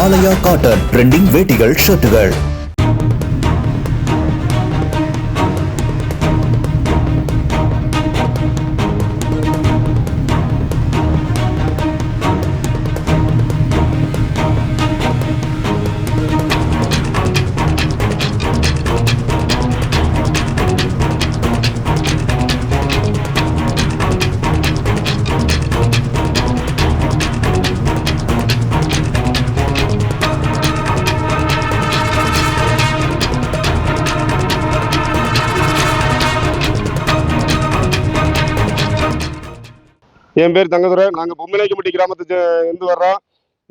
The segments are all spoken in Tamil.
ஆலயா காட்டன் ட்ரெண்டிங் வேட்டிகள் ஷர்ட்டுகள். என் பேர் தங்கதுரை. நாங்கள் பொம்மிநாய்க்கம்பட்டி கிராமத்தை இருந்து வர்றோம்.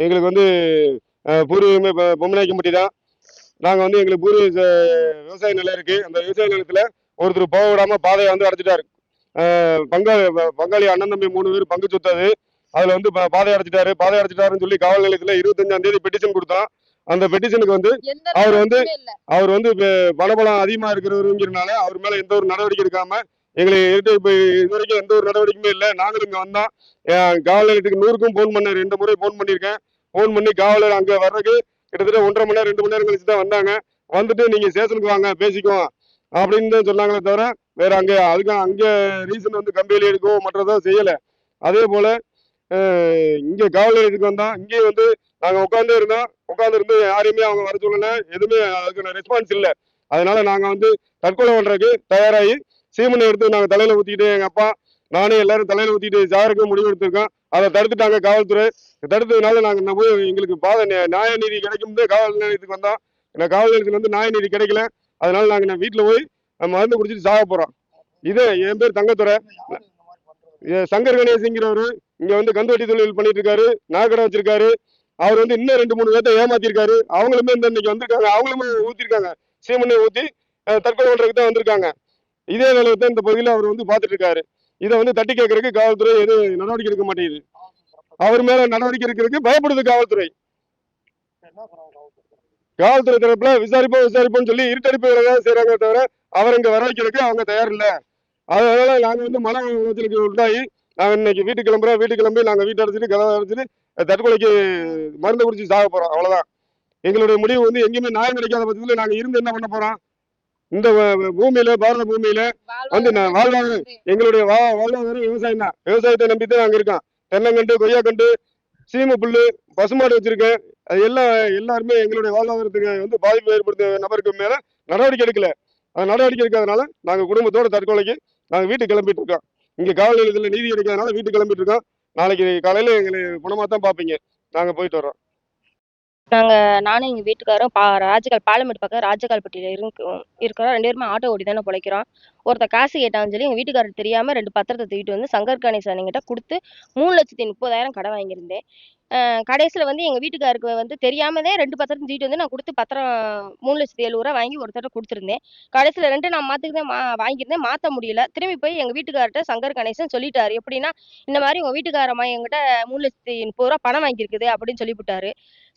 எங்களுக்கு வந்து பூர்வீகமே பொம்மிநாய்க்கம்பட்டி தான். நாங்கள் வந்து எங்களுக்கு பூர்வீக விவசாய நிலம் இருக்குது. அந்த விவசாய நிலத்தில் ஒருத்தர் போக விடாமல் பாதையை வந்து அடைச்சிட்டாரு. பங்காளி அண்ணன் தம்பி 3 பேர் பங்கு சொத்தாது. அதில் வந்து பாதையை அடைச்சிட்டாரு. பாதை அடைச்சிட்டாருன்னு சொல்லி காவல் நிலையத்தில் 25ஆம் தேதி பெட்டிஷன் கொடுத்தோம். அந்த பெட்டிஷனுக்கு வந்து அவர் வந்து பணபலம் அதிகமாக இருக்கிறவருங்கிறனால அவர் மேலே எந்த ஒரு நடவடிக்கை எடுக்காம எங்களுக்கு இது வரைக்கும் எந்த ஒரு நடவடிக்கையுமே இல்லை. நாங்களும் இங்கே வந்தோம். காவல் நிலையத்துக்கு 100க்கும் ஃபோன் பண்ணேன். 2 முறை ஃபோன் பண்ணியிருக்கேன். ஃபோன் பண்ணி காவலர் அங்கே வர்றதுக்கு கிட்டத்தட்ட 1.5 மணி நேரம் 2 மணி நேரம் கழிச்சு தான் வந்தாங்க. வந்துட்டு நீங்கள் ஸ்டேஷனுக்கு வாங்க பேசிக்குவோம் அப்படின்னு தான் சொன்னாங்களே தவிர வேற அங்கே ரீசன் வந்து கம்பெனி எடுக்கவும் மற்றதோ செய்யலை. அதே போல இங்கே காவல் நிலையத்துக்கு வந்தோம். இங்கேயும் வந்து நாங்கள் உட்காந்துருந்து யாரையுமே அவங்க வர சொல்லலை. எதுவுமே அதுக்கான ரெஸ்பான்ஸ் இல்லை. அதனால நாங்கள் வந்து தற்கொலை பண்ணுறதுக்கு தயாராகி சீமனை எடுத்து நாங்கள் தலையில ஊற்றிக்கிட்டு எங்கள் அப்பா நானே எல்லாரும் தலையில ஊற்றிட்டு சாருக்கு முடிவு எடுத்திருக்கோம். அதை தடுத்துட்டாங்க காவல்துறை. தடுத்ததுனால நாங்கள் போய் எங்களுக்கு நியாய நீதி கிடைக்கும் காவல் நிலையத்துக்கு வந்தோம். ஏன்னா காவல் நிலையத்தில் வந்து நியாய நீதி கிடைக்கல. அதனால நாங்கள் வீட்டில் போய் மருந்து குடிச்சிட்டு சாக போகிறோம். இது என் பேர் தங்கத்துறை. சங்கர் கணேசுங்கிறவரு இங்கே வந்து கந்துவட்டி தொழில் பண்ணிட்டு இருக்காரு. நாகடை வச்சிருக்காரு. அவர் வந்து இன்னும் 2-3 பேர்த்த ஏமாத்திருக்காரு. அவங்களுமே இன்னைக்கு வந்திருக்காங்க. அவங்களுமே ஊத்திருக்காங்க. சீமனை ஊற்றி தற்கொலை பண்றதுக்கு தான் வந்திருக்காங்க. இதே நிலையத்தை இந்த பகுதியில் அவர் வந்து பார்த்துட்டு இருக்காரு. இதை வந்து தட்டி கேட்கறதுக்கு காவல்துறை எதுவும் நடவடிக்கை எடுக்க மாட்டேங்குது. அவர் மேல நடவடிக்கை எடுக்கிறதுக்கு பயப்படுது காவல்துறை. காவல்துறை தரப்புல விசாரிப்போம்னு சொல்லி இருட்டடிப்பு வேலை செய்யறாங்க தவிர அவர் இங்க வர வைக்கிறதுக்கு அவங்க தயார் இல்லை. அதனால நாங்க வந்து மன உளைச்சலுக்கு உண்டாகி நாங்க இன்னைக்கு வீட்டுக்கு கிளம்பி நாங்க வீட்டை அடைச்சிட்டு கதவை அடைச்சிட்டு தற்கொலைக்கு மருந்து குடிச்சு சாக போறோம். அவ்வளவுதான் எங்களுடைய முடிவு. வந்து எங்கேயுமே நியாயம் கிடைக்காத பட்சத்துல நாங்க இருந்து என்ன பண்ண போறோம்? இந்த பூமியில பாரத பூமியில வந்து வாழ்வாதாரம் எங்களுடைய வாழ்வாதாரம் விவசாயம் தான். விவசாயத்தை நம்பித்தான் நாங்க இருக்கோம். தென்னங்கண்டு, கொய்யாக்கண்டு, சீம புல்லு, பசுமாடு வச்சிருக்கேன். அது எல்லாருமே எங்களுடைய வாழ்வாதாரத்துக்கு வந்து பாதிப்பு ஏற்படுத்த நபருக்கு மேல நடவடிக்கை எடுக்கல. அது நடவடிக்கை எடுக்காதனால நாங்க குடும்பத்தோட தற்கொலைக்கு நாங்க வீட்டுக்கு கிளம்பிட்டு இருக்கோம். இங்க காவல் நிலையத்துல நீதி கிடைக்காதனால வீட்டுக்கு கிளம்பிட்டு இருக்கோம். நாளைக்கு காலையில எங்களை குணமா தான் பாப்பீங்க. நாங்க போயிட்டு வர்றோம். நானும் எங்கள் வீட்டுக்காரும் ராஜகால் பாலமேடு பக்கம் ராஜகால்பட்டியில் இருக்கிறோம். 2 பேருமே ஆட்டோ ஓட்டி தானே பிழைக்கிறோம். ஒருத்தர் காசு கேட்டான்னு சொல்லி எங்கள் வீட்டுக்காரர் தெரியாமல் 2 பத்திரத்தை தூக்கிட்டு வந்து சங்கர் கணேசன்கிட்ட கொடுத்து 3,30,000 கடன் வாங்கியிருந்தேன். கடைசியில் வந்து எங்கள் வீட்டுக்காருக்கு வந்து தெரியாமதே 2 பத்திரத்தை தூக்கிட்டு வந்து நான் கொடுத்து பத்திரம் 3,70,000 வாங்கி ஒருத்தர்கிட்ட கொடுத்துருந்தேன். கடைசியில் 2 நான் வாங்கியிருந்தேன். மாற்ற முடியல. திரும்பி போய் எங்கள் வீட்டுக்கார்ட்ட சங்கர் கணேசன் சொல்லிட்டாரு. எப்படின்னா, இந்த மாதிரி உங்கள் வீட்டுக்காரம்மா என்கிட்ட 3,30,000 பணம் வாங்கியிருக்குது அப்படின்னு சொல்லிவிட்டாரு.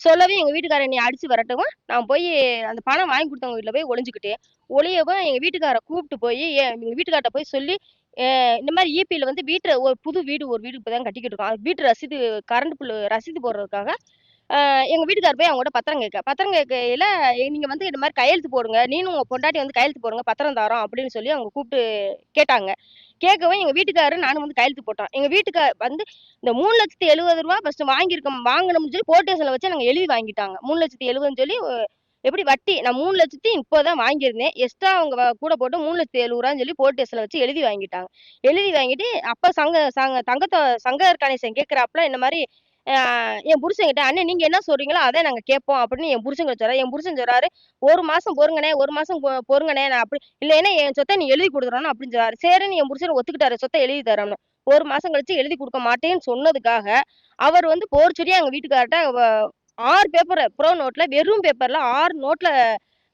சொல்லவே எங்கள் வீட்டுக்காரர் என்னை அடிச்சு வரட்டவும் நான் போய் அந்த பணம் வாங்கி கொடுத்தவங்க வீட்டில் போய் ஒளிஞ்சுக்கிட்டேன். ஒளியவும் எங்கள் வீட்டுக்காரை கூப்பிட்டு போய் எங்கள் வீட்டுக்கார்ட்ட போய் சொல்லி இந்த மாதிரி இபியில் வந்து ஒரு புது வீடு இப்போ தான் கட்டிக்கிட்டு இருக்கோம். வீட்டு ரசீது கரண்ட் பில் ரசீது போடுறதுக்காக எங்கள் வீட்டுக்கார் போய் அவங்கள்ட்ட பத்திரம் கேட்கையில நீங்கள் வந்து இந்த மாதிரி கையெழுத்து போடுங்க, நீனும் உங்கள் பொண்டாட்டி வந்து கையெழுத்து போடுங்க, பத்திரம் தரோம் அப்படின்னு சொல்லி அவங்க கூப்பிட்டு கேட்டாங்க. கேட்கவும் எங்கள் வீட்டுக்காரரு நானும் வந்து கையெழுத்து போட்டோம். எங்கள் வீட்டுக்கார் வந்து இந்த 3,70,000 ஃபர்ஸ்ட் வாங்கணும்னு சொல்லி போர்ட் ஸ்டேஷன்ல வச்சு நாங்கள் எழுதி வாங்கிட்டாங்க. 3,70,000 சொல்லி எப்படி வட்டி நான் 3,30,000 வாங்கியிருந்தேன். எக்ஸ்ட்ரா அவங்க கூட போட்டு 3,70,000 சொல்லி போர்ட் ஸ்டேஷன்ல வச்சு எழுதி வாங்கிட்டாங்க. எழுதி வாங்கிட்டு அப்ப சங்கர் கணேசன் கேட்கிறாப்புல இந்த மாதிரி என் புருஷன்கிட்ட, அண்ணன் நீங்க என்ன சொல்றீங்களோ அதை நாங்க கேட்போம் அப்படின்னு என் புருஷன் சொல்றாரு. என் புருஷன் சொல்றாரு, 1 மாசம் பொறுங்கண்ணே, 1 மாசம் பொறுங்கண்ணே, நான் அப்படி இல்லைன்னா என் சொத்தை நீ எழுதி கொடுத்துறணும் அப்படின்னு சொல்றாரு. சரின்னு என் புருஷன் ஒத்துக்கிட்டாரு, சொத்தை எழுதி தரோம்னு. 1 மாசம் கழிச்சு எழுதி கொடுக்க மாட்டேன்னு சொன்னதுக்காக அவர் வந்து போர்ச்சொடியா எங்க வீட்டுக்கார்ட்ட 6 பேப்பர் ப்ரோ நோட்ல வெறும் பேப்பர்ல 6 நோட்ல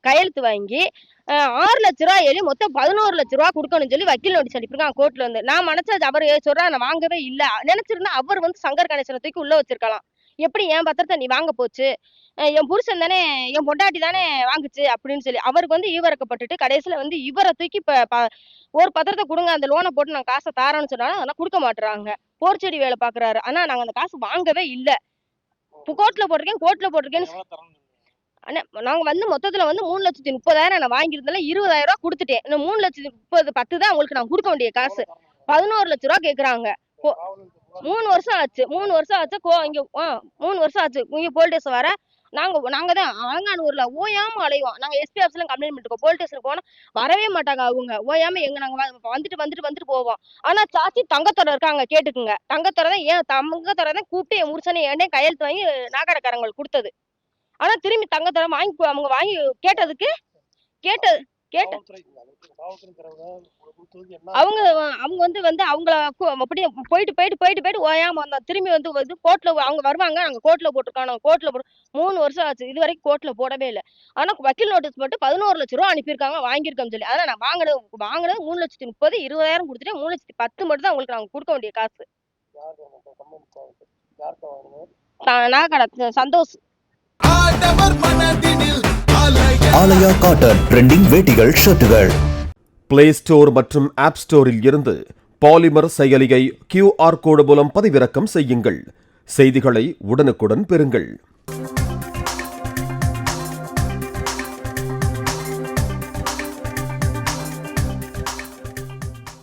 கையெழுத்து வாங்கி 6 லட்ச ரூபா எழுதி மொத்தம் 11 லட்ச ரூபா கொடுக்கணும்னு சொல்லி வக்கீல் நோட்டீஸ் அனுப்பியிருக்கான் கோர்ட்ல வந்து. நான் நினைச்சது அவர் சொல்றா நான் வாங்கவே இல்லை. நினைச்சிருந்தா அவர் வந்து சங்கர் கணேசனை தூக்கி உள்ள வச்சிருக்கலாம். எப்படி என் பத்திரத்தை நீ வாங்க போச்சு, என் புருஷன் தானே, என் பொண்டாட்டி தானே வாங்குச்சு அப்படின்னு சொல்லி அவருக்கு வந்து ஈவரக்கப்பட்டுட்டு கடைசியில வந்து இவரை தூக்கி ஒரு பத்திரத்தை கொடுங்க, அந்த லோனை போட்டு நான் காசை தாரேன்னு சொன்னாலும் அதெல்லாம் கொடுக்க மாட்டுறாங்க. போர்ச்செடி வேலை பாக்குறாரு. ஆனா நாங்க அந்த காசு வாங்கவே இல்லை. கோர்ட்ல போட்டிருக்கேன்னு அண்ணா நாங்க வந்து மொத்தத்துல வந்து 3,30,000 நான் வாங்கியிருந்தால 20,000 ரூபாய் கொடுத்துட்டேன். இன்னும் 3,30,000 10 தான் உங்களுக்கு நான் கொடுக்க வேண்டிய காசு. 11 லட்சம் ரூபாய் கேக்குறாங்க. 3 வருஷம் ஆச்சு. 3 வருஷம் ஆச்சு. இங்க 3 வருஷம் ஆச்சு. இங்க போலீஸ் ஸ்டேஷன் வர நாங்க தான் அலங்கானூர்ல ஓயாம அலைவோம். நாங்க எஸ்பி ஆஃபீஸ்ல கம்ப்ளைண்ட் பண்ணிருக்கோம். போலீஸ் ஸ்டேஷன் போனா வரவே மாட்டாங்க அவங்க. ஓயாம நாங்க வந்துட்டு போவோம். ஆனா சாட்சி தங்கத்துறை இருக்காங்க கேட்டுக்குங்க. தங்கத்துறை தான் கூப்பிட்டு என் முருசனை ஏன்னே கையெழுத்து வாங்கி நாகடக்காரங்களுக்கு கொடுத்தது. ஆனா திரும்பி தங்கத்துறை அவங்க வாங்கி கேட்டதுக்கு அவங்க வந்து அவங்கள அப்படியே போயிட்டு ஓயாம வந்தா திரும்பி வந்து கோர்ட்ல அவங்க வருவாங்க. நாங்க கோர்ட்ல போட்டிருக்கோம். 3 வருஷம் ஆச்சு. இது வரைக்கும் கோர்ட்ல போடவே இல்லை. ஆனா வக்கீல் நோட்டீஸ் போட்டு 11 லட்சம் ரூபாய் அனுப்பியிருக்காங்க. வாங்கியிருக்கோம்னு சொல்லி. அதான் நான் வாங்கினது 3,30,000 20,000 கொடுத்துட்டு 3,10,000 மட்டும் தான் உங்களுக்கு நாங்க கொடுக்க வேண்டிய காசு. நான் சந்தோஷ். ஆலயா காட்டன் ட்ரெண்டிங் வேட்டிகள் ஷர்ட்டுகள். பிளே ஸ்டோர் மற்றும் ஆப் ஸ்டோரில் இருந்து பாலிமர் செயலியை QR கோடு மூலம் பதிவிறக்கம் செய்யுங்கள். செய்திகளை உடனுக்குடன் பெறுங்கள்.